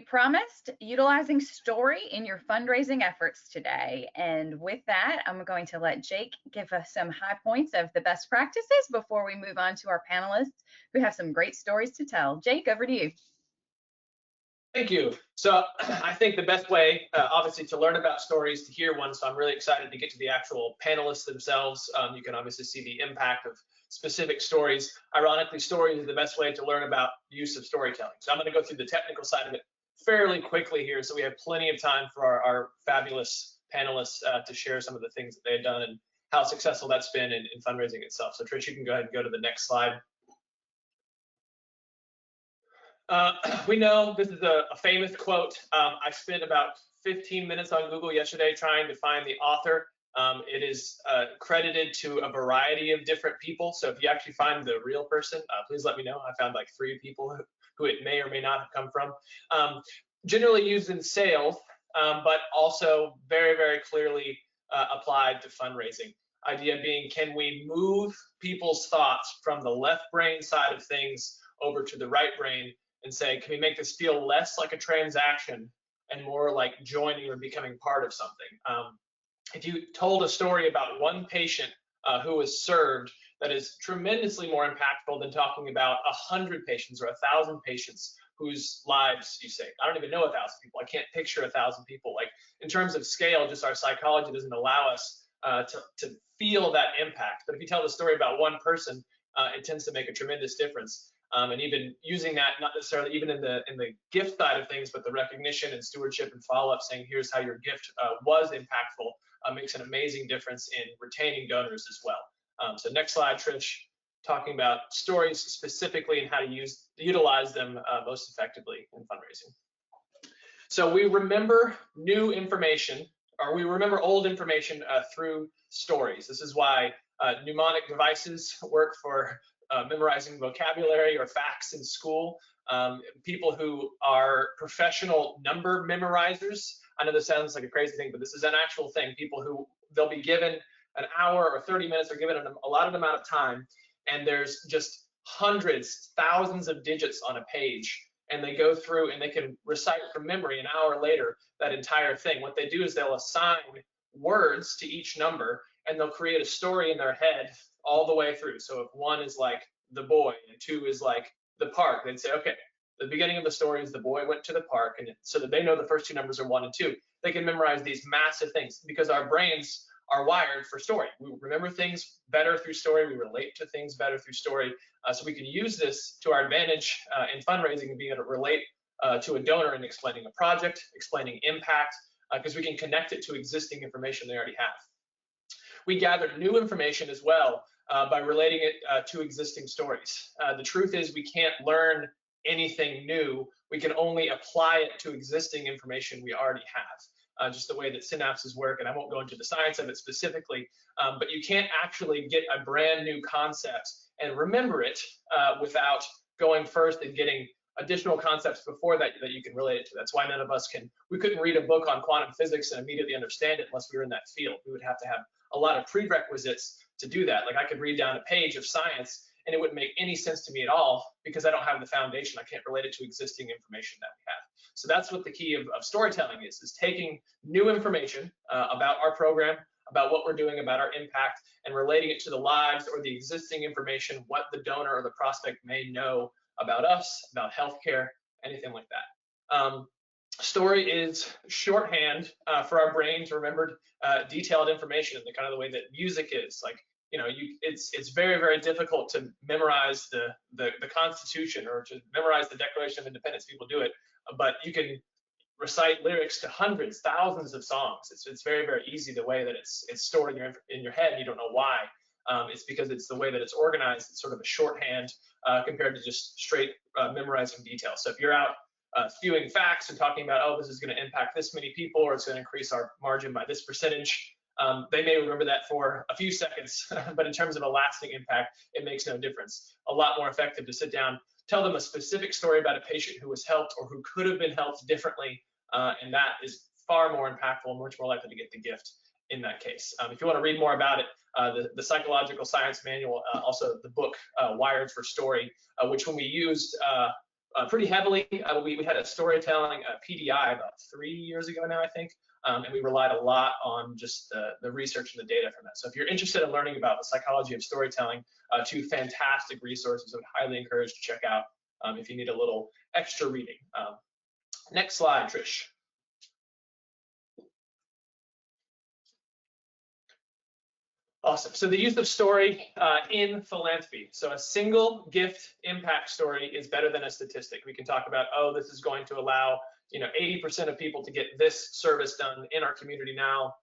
promised, utilizing story in your fundraising efforts today. And with that, I'm going to let Jake give us some high points of the best practices before we move on to our panelists who have some great stories to tell. Jake, over to you. Thank you. So I think the best way, obviously, to learn about stories, to hear one. So I'm really excited to get to the actual panelists themselves. You can obviously see the impact of specific stories. Ironically, stories is the best way to learn about the use of storytelling. So I'm going to go through the technical side of it fairly quickly here, so we have plenty of time for our fabulous panelists to share some of the things that they've done and how successful that's been in fundraising itself. So Trish, you can go ahead and go to the next slide. We know this is a famous quote. I spent about 15 minutes on Google yesterday trying to find the author. It is credited to a variety of different people. So if you actually find the real person, please let me know. I found like 3 people who it may or may not have come from. Generally used in sales, but also very, very clearly applied to fundraising. Idea being, can we move people's thoughts from the left brain side of things over to the right brain and say, can we make this feel less like a transaction and more like joining or becoming part of something? If you told a story about one patient who was served, that is tremendously more impactful than talking about 100 patients or 1,000 patients whose lives you saved. I don't even know 1,000 people. I can't picture 1,000 people. Like, in terms of scale, just our psychology doesn't allow us to feel that impact. But if you tell the story about one person, it tends to make a tremendous difference. And even using that, not necessarily even in the gift side of things, but the recognition and stewardship and follow-up, saying here's how your gift was impactful, makes an amazing difference in retaining donors as well. So next slide, Trish, talking about stories specifically and how to utilize them most effectively in fundraising. So we remember new information, or we remember old information through stories. This is why mnemonic devices work for memorizing vocabulary or facts in school. People who are professional number memorizers, I know this sounds like a crazy thing, but this is an actual thing. People who they'll be given an hour or 30 minutes, or given an allotted amount of time, and there's just hundreds, thousands of digits on a page, and they go through and they can recite from memory an hour later that entire thing. What they do is they'll assign words to each number, and they'll create a story in their head all the way through. So if 1 is like the boy and 2 is like the park, they'd say, okay, the beginning of the story is the boy went to the park, and so that they know the first 2 numbers are 1 and 2. They can memorize these massive things because our brains are wired for story. We remember things better through story. We relate to things better through story. So we can use this to our advantage in fundraising and being able to relate to a donor in explaining a project, explaining impact, because we can connect it to existing information they already have. We gather new information as well by relating it to existing stories. The truth is we can't learn anything new. We can only apply it to existing information we already have. Just the way that synapses work, and I won't go into the science of it specifically, but you can't actually get a brand new concept and remember it without going first and getting additional concepts before that you can relate it to. That's why none of us we couldn't read a book on quantum physics and immediately understand it unless we were in that field. We would have to have a lot of prerequisites to do that. Like, I could read down a page of science and it wouldn't make any sense to me at all because I don't have the foundation. I can't relate it to existing information that we have. So that's what the key of storytelling is taking new information about our program, about what we're doing, about our impact, and relating it to the lives or the existing information, what the donor or the prospect may know about us, about healthcare, anything like that. Story is shorthand for our brain to remember detailed information in the kind of the way that music is. Like, you know, it's very, very difficult to memorize the Constitution or to memorize the Declaration of Independence. People do it, but you can recite lyrics to hundreds, thousands of songs. It's very, very easy the way that it's stored in your head, and you don't know why. It's because it's the way that it's organized. It's sort of a shorthand compared to just straight memorizing details. So if you're out spewing facts and talking about, oh, this is going to impact this many people, or it's going to increase our margin by this percentage, they may remember that for a few seconds, but in terms of a lasting impact, it makes no difference. A lot more effective to sit down, tell them a specific story about a patient who was helped or who could have been helped differently, and that is far more impactful and much more likely to get the gift in that case. If you want to read more about it, the Psychological Science Manual, also the book Wired for Story, which when we used pretty heavily. We had a storytelling PDI about 3 years ago now, I think, and we relied a lot on just the research and the data from that. So if you're interested in learning about the psychology of storytelling, two fantastic resources I would highly encourage to check out if you need a little extra reading. Next slide, Trish. Awesome. So the use of story in philanthropy. So a single gift impact story is better than a statistic. We can talk about, oh, this is going to allow 80% of people to get this service done in our community now,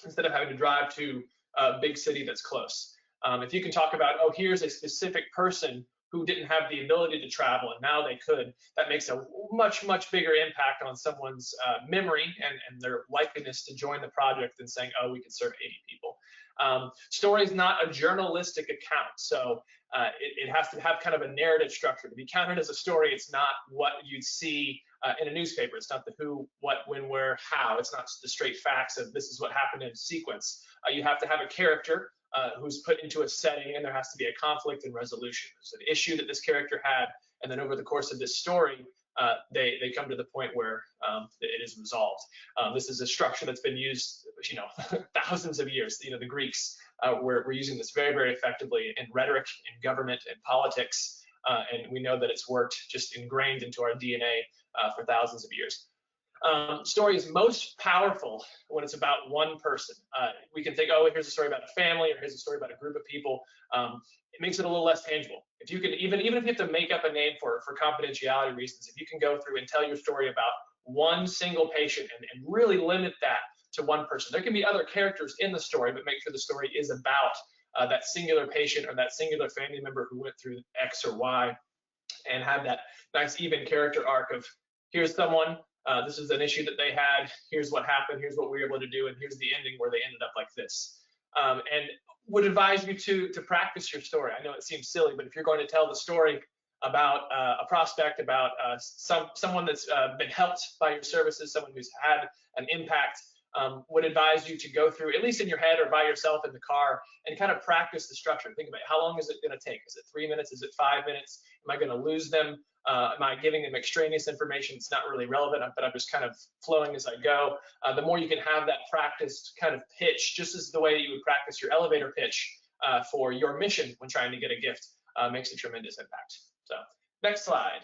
instead of having to drive to a big city that's close. If you can talk about, oh, here's a specific person who didn't have the ability to travel and now they could, that makes a much, much bigger impact on someone's memory and their likeliness to join the project than saying, oh, we can serve 80 people. Story is not a journalistic account, so it has to have kind of a narrative structure. To be counted as a story, it's not what you'd see in a newspaper. It's not the who, what, when, where, how. It's not the straight facts of this is what happened in sequence. You have to have a character who's put into a setting, and there has to be a conflict and resolution. There's an issue that this character had, and then over the course of this story, they come to the point where it is resolved. This is a structure that's been used, thousands of years. The Greeks were using this very, very effectively in rhetoric, in government, in politics, and we know that it's worked just ingrained into our DNA for thousands of years. Story is most powerful when it's about one person. We can think, oh, here's a story about a family, or here's a story about a group of people. It makes it a little less tangible. If you can, even if you have to make up a name for confidentiality reasons, if you can go through and tell your story about one single patient and really limit that to one person. There can be other characters in the story, but make sure the story is about that singular patient or that singular family member who went through X or Y, and have that nice even character arc of, here's someone, this is an issue that they had, here's what happened, here's what we were able to do, and here's the ending where they ended up like this. And would advise you to practice your story. I know it seems silly, but if you're going to tell the story about a prospect, about someone that's been helped by your services, someone who's had an impact, would advise you to go through, at least in your head or by yourself in the car, and kind of practice the structure. Think about how long is it going to take? Is it 3 minutes? Is it 5 minutes? Am I going to lose them? Am I giving them extraneous information? It's not really relevant, but I'm just kind of flowing as I go. The more you can have that practiced kind of pitch, just as the way you would practice your elevator pitch for your mission when trying to get a gift, makes a tremendous impact. So next slide.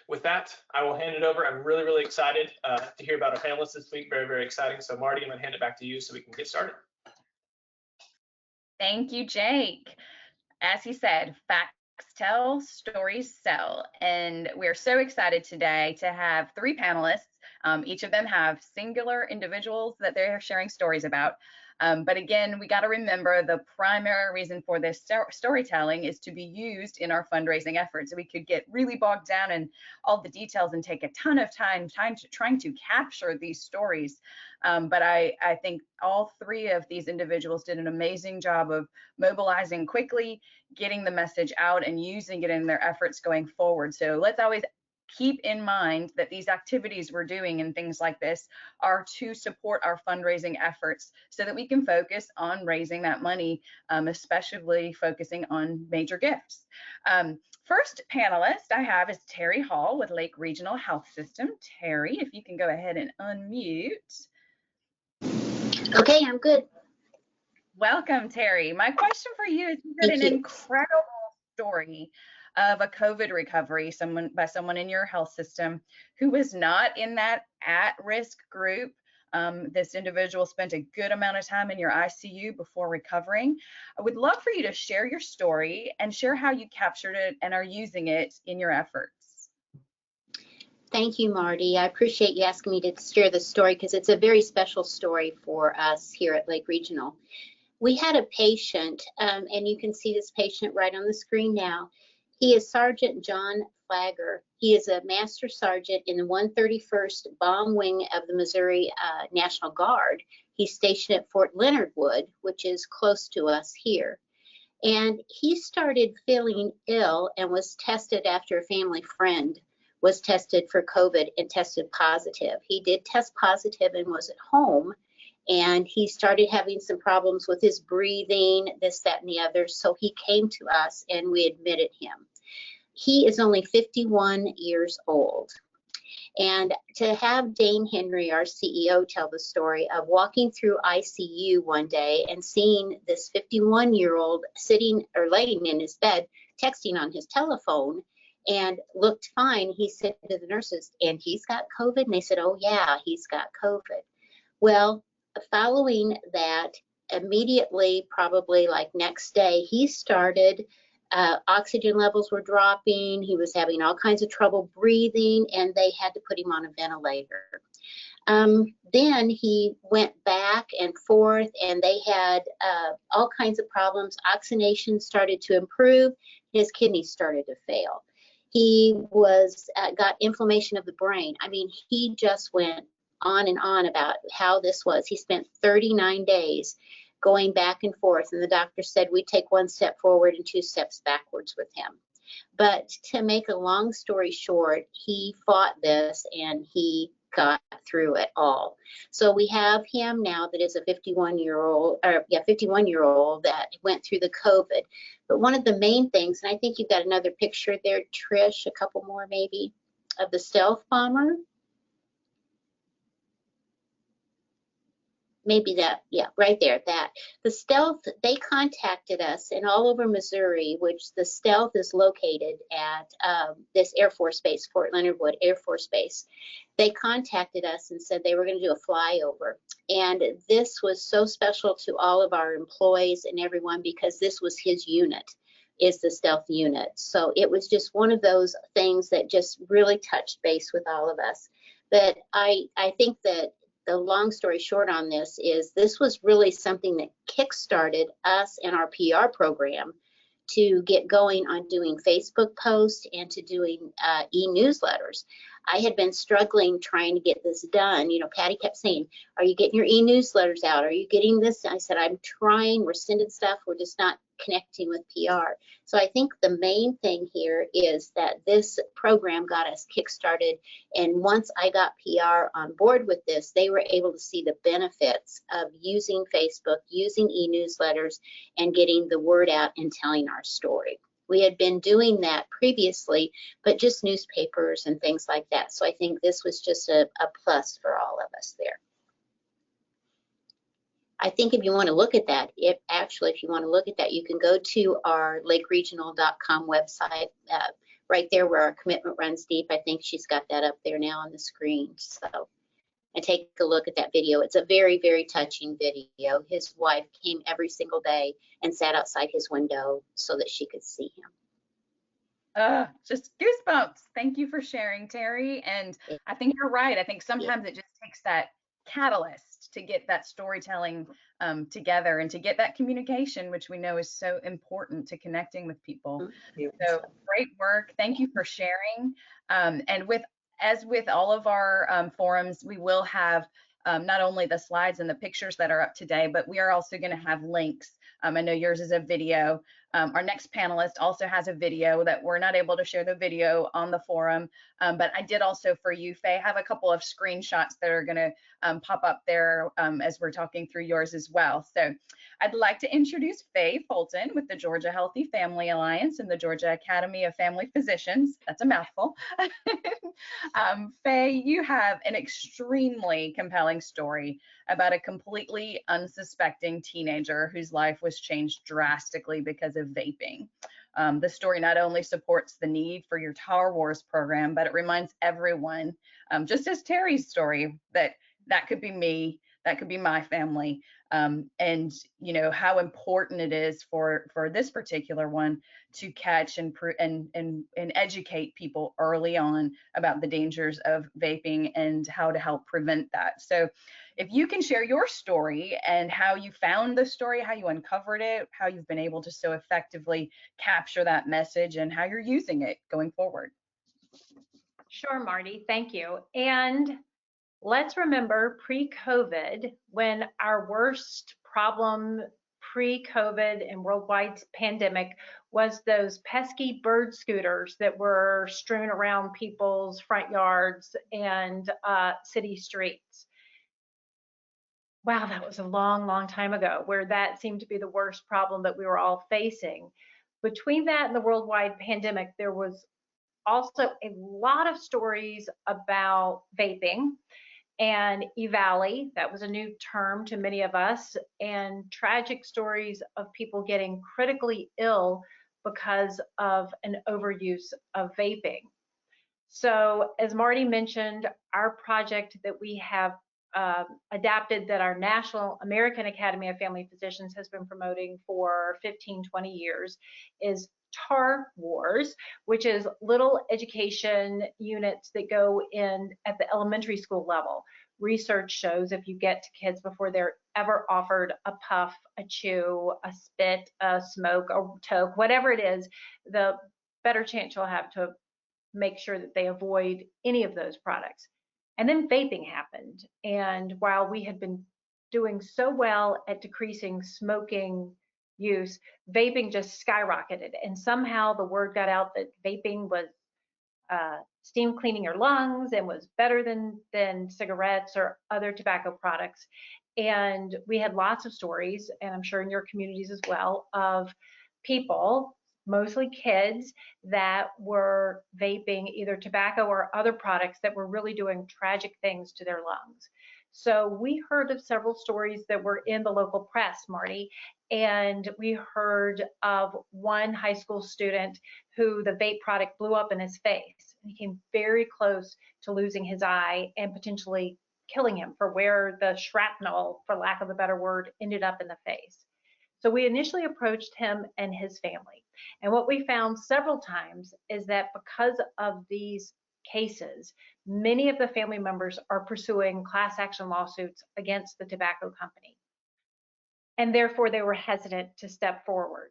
With that, I will hand it over. I'm really, really excited to hear about our panelists this week. Very, very exciting. So Marty, I'm going to hand it back to you so we can get started. Thank you, Jake. As he said, facts tell, stories sell. And we're so excited today to have 3 panelists. Each of them have singular individuals that they're sharing stories about. But again, we got to remember the primary reason for this storytelling is to be used in our fundraising efforts. We could get really bogged down in all the details and take a ton of time trying to capture these stories. But I think all 3 of these individuals did an amazing job of mobilizing quickly, getting the message out, and using it in their efforts going forward. So let's always keep in mind that these activities we're doing and things like this are to support our fundraising efforts so that we can focus on raising that money, especially focusing on major gifts. First panelist I have is Terry Hall with Lake Regional Health System. Terry, if you can go ahead and unmute. Okay, I'm good. Welcome, Terry. My question for you is, you had an incredible story of a COVID recovery by someone in your health system who was not in that at-risk group. This individual spent a good amount of time in your ICU before recovering. I would love for you to share your story and share how you captured it and are using it in your efforts. Thank you, Marty. I appreciate you asking me to share this story because it's a very special story for us here at Lake Regional. We had a patient, and you can see this patient right on the screen now. He is Sergeant John Flagger. He is a Master Sergeant in the 131st Bomb Wing of the Missouri National Guard. He's stationed at Fort Leonard Wood, which is close to us here. And he started feeling ill and was tested after a family friend was tested for COVID and tested positive. He did test positive and was at home. and he started having some problems with his breathing, this, that, and the other. So he came to us and we admitted him. He is only 51 years old. And to have Dane Henry, our CEO, tell the story of walking through ICU one day and seeing this 51-year-old sitting or laying in his bed, texting on his telephone, and looked fine. He said to the nurses, and he's got COVID? And they said, oh yeah, he's got COVID. Well, following that, immediately, probably like next day, he started, oxygen levels were dropping. He was having all kinds of trouble breathing, and they had to put him on a ventilator. Then he went back and forth, and they had all kinds of problems. Oxygenation started to improve. His kidneys started to fail. He was got inflammation of the brain. I mean, he just went on and on about how this was. He spent 39 days going back and forth, and the doctor said we take one step forward and 2 steps backwards with him. But to make a long story short, he fought this and he got through it all. So we have him now that is a 51-year-old that went through the COVID. But one of the main things, and I think you've got another picture there, Trish, a couple more maybe, of the stealth bomber. Maybe that, yeah, right there, that. The stealth, they contacted us, and all over Missouri, which the stealth is located at this Air Force Base, Fort Leonard Wood Air Force Base. They contacted us and said they were going to do a flyover. And this was so special to all of our employees and everyone because this was his unit, is the stealth unit. So it was just one of those things that just really touched base with all of us. But I think that the long story short on this is this was really something that kickstarted us and our PR program to get going on doing Facebook posts and to doing e-newsletters. I had been struggling trying to get this done. You know, Patty kept saying, are you getting your e-newsletters out? Are you getting this? And I said, I'm trying. We're sending stuff. We're just not connecting with PR. So I think the main thing here is that this program got us kickstarted. And once I got PR on board with this, they were able to see the benefits of using Facebook, using e-newsletters, and getting the word out and telling our story. We had been doing that previously, but just newspapers and things like that. So I think this was just a plus for all of us there. I think if you want to look at that, if you want to look at that, you can go to our lakeregional.com website, right there where our commitment runs deep. I think she's got that up there now on the screen. So, and take a look at that video. It's a very, very touching video. His wife came every single day and sat outside his window so that she could see him. Just goosebumps. Thank you for sharing, Terry. And I think you're right. I think sometimes it just takes that catalyst to get that storytelling together and to get that communication, which we know is so important to connecting with people. So great work. Thank you for sharing. And as with all of our forums, we will have not only the slides and the pictures that are up today, but we are also going to have links. I know yours is a video. Our next panelist also has a video that we're not able to share the video on the forum, but I did also for you, Faye, have a couple of screenshots that are going to pop up there as we're talking through yours as well. So I'd like to introduce Faye Fulton with the Georgia Healthy Family Alliance and the Georgia Academy of Family Physicians. That's a mouthful. Faye, you have an extremely compelling story about a completely unsuspecting teenager whose life was changed drastically because of vaping. The story not only supports the need for your Tower Wars program, but it reminds everyone, just as Terry's story, that could be me, that could be my family, and you know how important it is for this particular one to catch and educate people early on about the dangers of vaping and how to help prevent that. So if you can share your story and how you found the story, how you uncovered it, how you've been able to so effectively capture that message and how you're using it going forward. Sure, Marty, thank you. And let's remember pre-COVID, when our worst problem pre-COVID and worldwide pandemic was those pesky bird scooters that were strewn around people's front yards and city streets. wow, that was a long, long time ago, where that seemed to be the worst problem that we were all facing. Between that and the worldwide pandemic, there was also a lot of stories about vaping and EVALI. That was a new term to many of us, and tragic stories of people getting critically ill because of an overuse of vaping. So, as Marty mentioned, our project that we have adapted, that our National American Academy of Family Physicians has been promoting for 15, 20 years, is TAR Wars, which is little education units that go in at the elementary school level. Research shows if you get to kids before they're ever offered a puff, a chew, a spit, a smoke, a toke, whatever it is, the better chance you'll have to make sure that they avoid any of those products. And then vaping happened. And while we had been doing so well at decreasing smoking use, vaping just skyrocketed. And somehow the word got out that vaping was steam cleaning your lungs and was better than cigarettes or other tobacco products. And we had lots of stories, and I'm sure in your communities as well, of people, mostly kids, that were vaping either tobacco or other products that were really doing tragic things to their lungs. So we heard of several stories that were in the local press, Marty, and we heard of one high school student who the vape product blew up in his face. He came very close to losing his eye and potentially killing him for where the shrapnel, for lack of a better word, ended up in the face. So we initially approached him and his family. And what we found several times is that because of these cases, many of the family members are pursuing class action lawsuits against the tobacco company. And therefore, they were hesitant to step forward.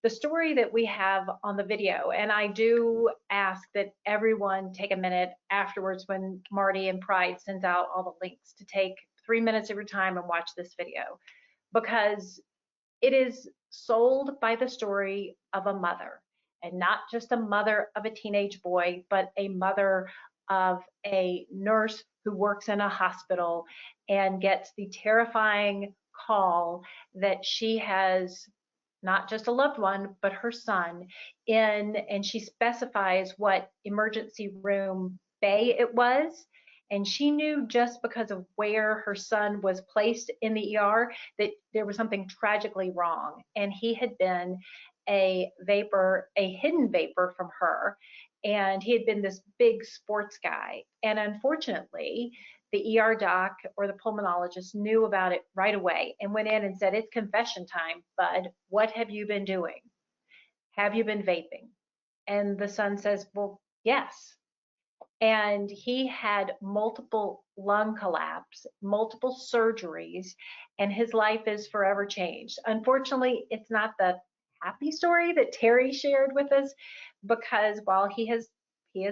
The story that we have on the video, and I do ask that everyone take a minute afterwards when Marty and Pride sends out all the links to take 3 minutes of your time and watch this video, because it is sold by the story of a mother, and not just a mother of a teenage boy, but a mother of a nurse who works in a hospital and gets the terrifying call that she has not just a loved one, but her son in, and she specifies what emergency room bay it was. And she knew just because of where her son was placed in the ER that there was something tragically wrong. And he had been a vapor, a hidden vapor from her. And he had been this big sports guy. And unfortunately, the ER doc or the pulmonologist knew about it right away and went in and said, "It's confession time, bud. What have you been doing? Have you been vaping?" And the son says, "Well, yes." And he had multiple lung collapse, multiple surgeries, and his life is forever changed. Unfortunately, it's not the happy story that Terry shared with us, because while he is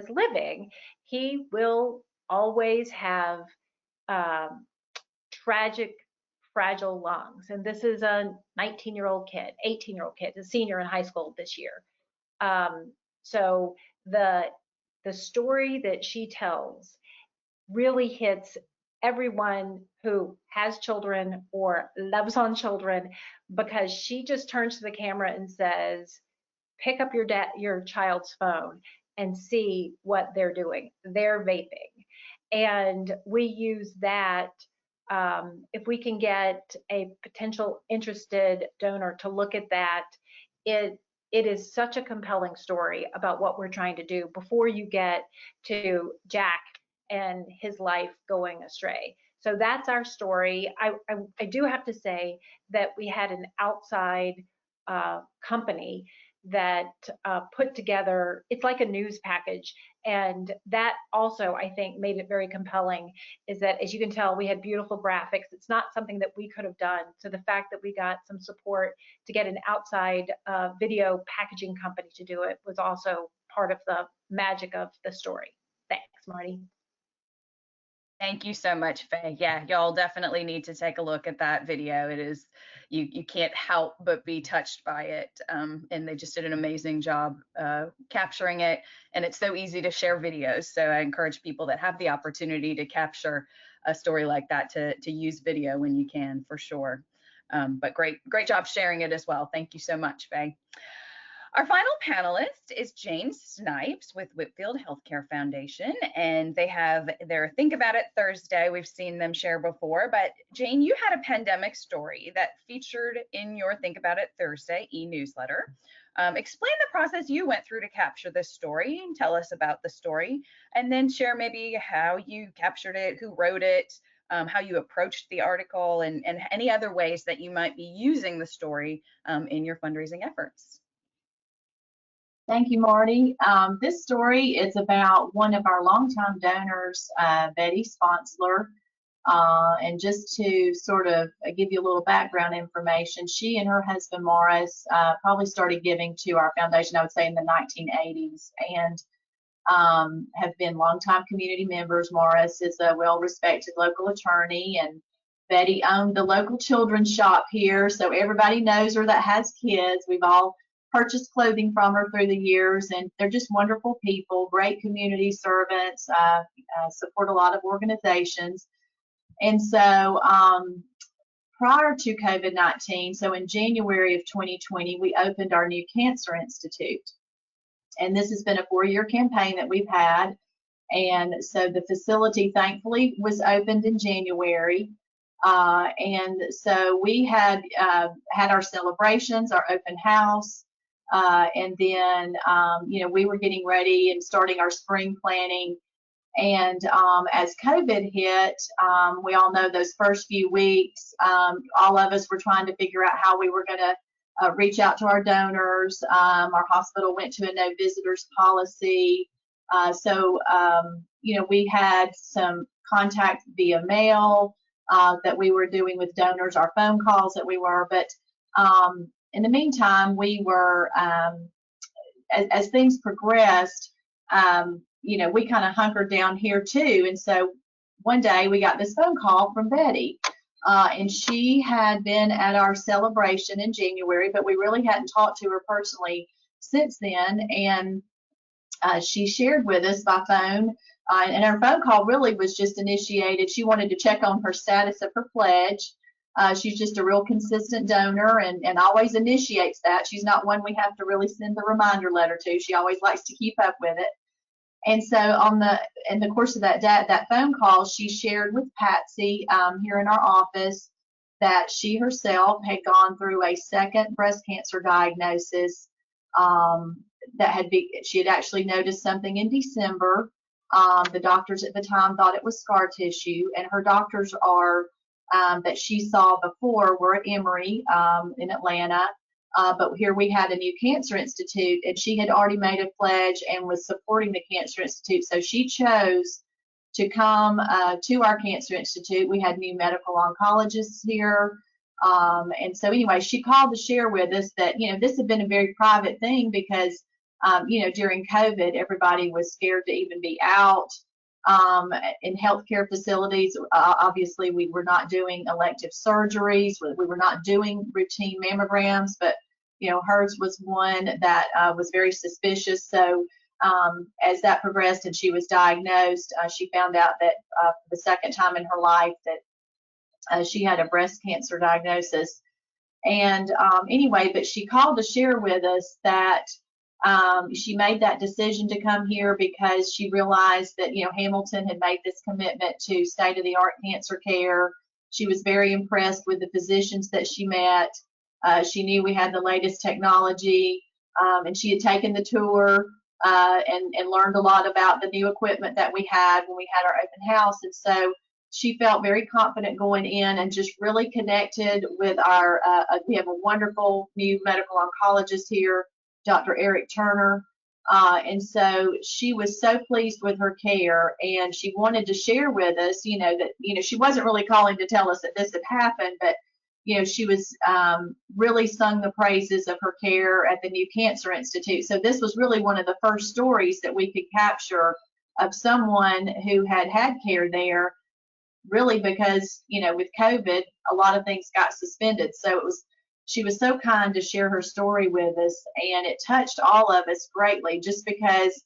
living, he will always have tragic, fragile lungs. And this is a 19-year-old kid, 18-year-old kid, a senior in high school this year. So the story that she tells really hits everyone who has children or loves on children, because she just turns to the camera and says, pick up your child's phone and see what they're doing. They're vaping. And we use that. If we can get a potential interested donor to look at that, it is such a compelling story about what we're trying to do before you get to Jack and his life going astray. So that's our story. I do have to say that we had an outside company that put together, it's like a news package. And that also, I think, made it very compelling, is that, as you can tell, we had beautiful graphics. It's not something that we could have done. So the fact that we got some support to get an outside video packaging company to do it was also part of the magic of the story. Thanks, Marty. Thank you so much, Faye. Yeah, y'all definitely need to take a look at that video. It is, you can't help but be touched by it. And they just did an amazing job capturing it. And it's so easy to share videos. So I encourage people that have the opportunity to capture a story like that to use video when you can, for sure. But great job sharing it as well. Thank you so much, Faye. Our final panelist is Jane Snipes with Whitfield Healthcare Foundation, and they have their Think About It Thursday. We've seen them share before, but Jane, you had a pandemic story that featured in your Think About It Thursday e-newsletter. Explain the process you went through to capture this story, and tell us about the story, and then share maybe how you captured it, who wrote it, how you approached the article, and any other ways that you might be using the story in your fundraising efforts. Thank you, Marty. This story is about one of our longtime donors, Betty Sponsler. And just to sort of give you a little background information, she and her husband Morris probably started giving to our foundation, I would say, in the 1980s, and have been longtime community members. Morris is a well-respected local attorney, and Betty owned the local children's shop here, so everybody knows her that has kids. We've all purchased clothing from her through the years, and they're just wonderful people, great community servants, support a lot of organizations. And so prior to COVID-19, so in January of 2020, we opened our new Cancer Institute. And this has been a 4-year campaign that we've had. And so the facility, thankfully, was opened in January. And so we had our celebrations, our open house, and then, we were getting ready and starting our spring planning. And as COVID hit, we all know those first few weeks, all of us were trying to figure out how we were going to reach out to our donors. Our hospital went to a no visitors policy. So we had some contact via mail that we were doing with donors, our phone calls that we were. But in the meantime, we were, as things progressed, we kind of hunkered down here too. And so one day we got this phone call from Betty, and she had been at our celebration in January, but we really hadn't talked to her personally since then. And she shared with us by phone, and our phone call really was just initiated. She wanted to check on her status of her pledge. She's just a real consistent donor and always initiates that. She's not one we have to really send the reminder letter to. She always likes to keep up with it. And so in the course of that phone call, she shared with Patsy here in our office that she herself had gone through a second breast cancer diagnosis. She had actually noticed something in December. The doctors at the time thought it was scar tissue, and her doctors that she saw before were at Emory in Atlanta. But here we had a new Cancer Institute, and she had already made a pledge and was supporting the Cancer Institute. So she chose to come to our Cancer Institute. We had new medical oncologists here. And so anyway, she called to share with us that, this had been a very private thing because, during COVID, everybody was scared to even be out in healthcare facilities. Obviously, we were not doing elective surgeries. We were not doing routine mammograms, but hers was one that was very suspicious. So as that progressed and she was diagnosed, she found out that for the second time in her life that she had a breast cancer diagnosis. And anyway, but she called to share with us that she made that decision to come here because she realized that Hamilton had made this commitment to state-of-the-art cancer care. She was very impressed with the physicians that she met. She knew we had the latest technology, and she had taken the tour and learned a lot about the new equipment that we had when we had our open house. And so she felt very confident going in and just really connected with we have a wonderful new medical oncologist here, Dr. Eric Turner. And so she was so pleased with her care, and she wanted to share with us, that, she wasn't really calling to tell us that this had happened, but, she was really sung the praises of her care at the new Cancer Institute. So this was really one of the first stories that we could capture of someone who had had care there, really because, with COVID, a lot of things got suspended. So she was so kind to share her story with us, and it touched all of us greatly just because,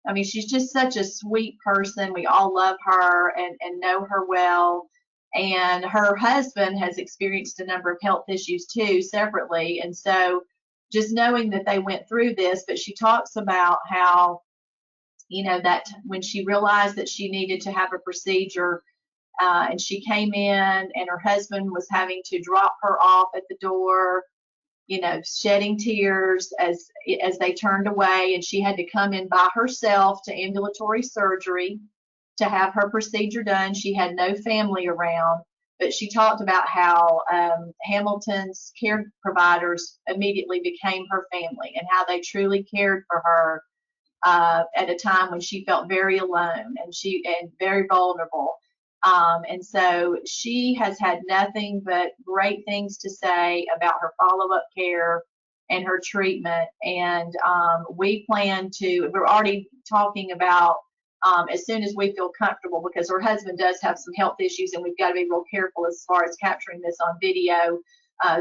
I mean, she's just such a sweet person. We all love her and know her well. And her husband has experienced a number of health issues too, separately. And so just knowing that they went through this, but she talks about how, that when she realized that she needed to have a procedure, and she came in and her husband was having to drop her off at the door, shedding tears as they turned away, and she had to come in by herself to ambulatory surgery to have her procedure done. She had no family around, but she talked about how Hamilton's care providers immediately became her family and how they truly cared for her at a time when she felt very alone and very vulnerable. And so she has had nothing but great things to say about her follow-up care and her treatment. And we're already talking about as soon as we feel comfortable, because her husband does have some health issues and we've got to be real careful as far as capturing this on video.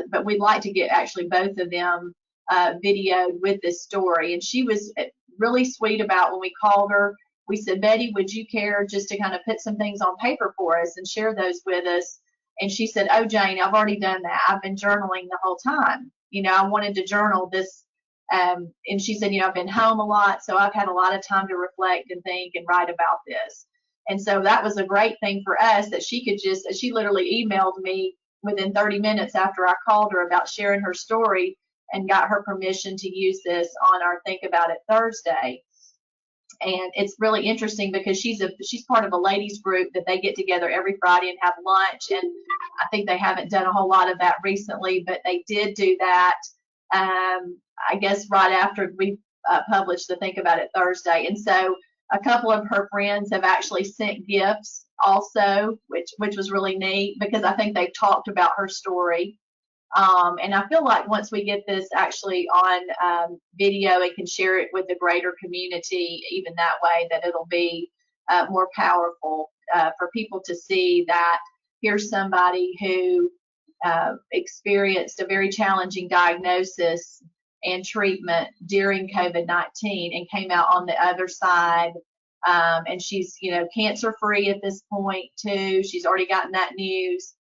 But we'd like to get actually both of them videoed with this story. And she was really sweet about when we called her. We said, Betty, would you care just to kind of put some things on paper for us and share those with us? And she said, oh, Jane, I've already done that. I've been journaling the whole time. I wanted to journal this. And she said, I've been home a lot, so I've had a lot of time to reflect and think and write about this. And so that was a great thing for us that she literally emailed me within 30 minutes after I called her about sharing her story and got her permission to use this on our Think About It Thursday. And it's really interesting because she's part of a ladies group that they get together every Friday and have lunch. And I think they haven't done a whole lot of that recently, but they did do that, I guess, right after we published the Think About It Thursday. And so a couple of her friends have actually sent gifts also, which was really neat because I think they've talked about her story. And I feel like once we get this actually on video and can share it with the greater community, even that way, that it'll be more powerful for people to see that here's somebody who experienced a very challenging diagnosis and treatment during COVID-19 and came out on the other side. And she's, cancer free at this point too. She's already gotten that news.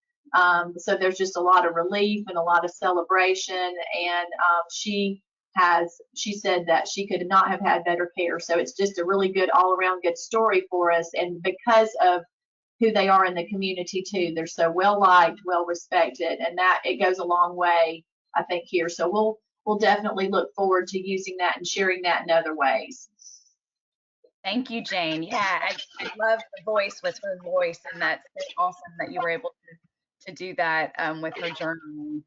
So there's just a lot of relief and a lot of celebration. And she said that she could not have had better care. So it's just a really good all around good story for us. And because of who they are in the community too, they're so well liked, well respected, and that it goes a long way, I think, here. So we'll definitely look forward to using that and sharing that in other ways. Thank you, Jane. Yeah, I love the voice with her voice, and that's awesome that you were able to do that with her journaling.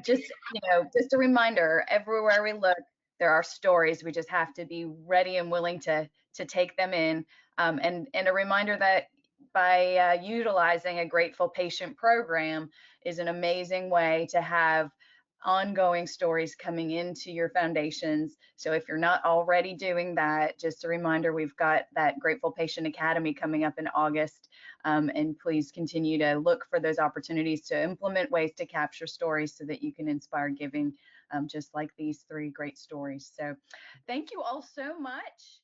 Just a reminder, everywhere we look, there are stories. We just have to be ready and willing to take them in. And a reminder that by utilizing a Grateful Patient program is an amazing way to have ongoing stories coming into your foundations. So if you're not already doing that, just a reminder, we've got that Grateful Patient Academy coming up in August. And please continue to look for those opportunities to implement ways to capture stories so that you can inspire giving, just like these 3 great stories. So thank you all so much.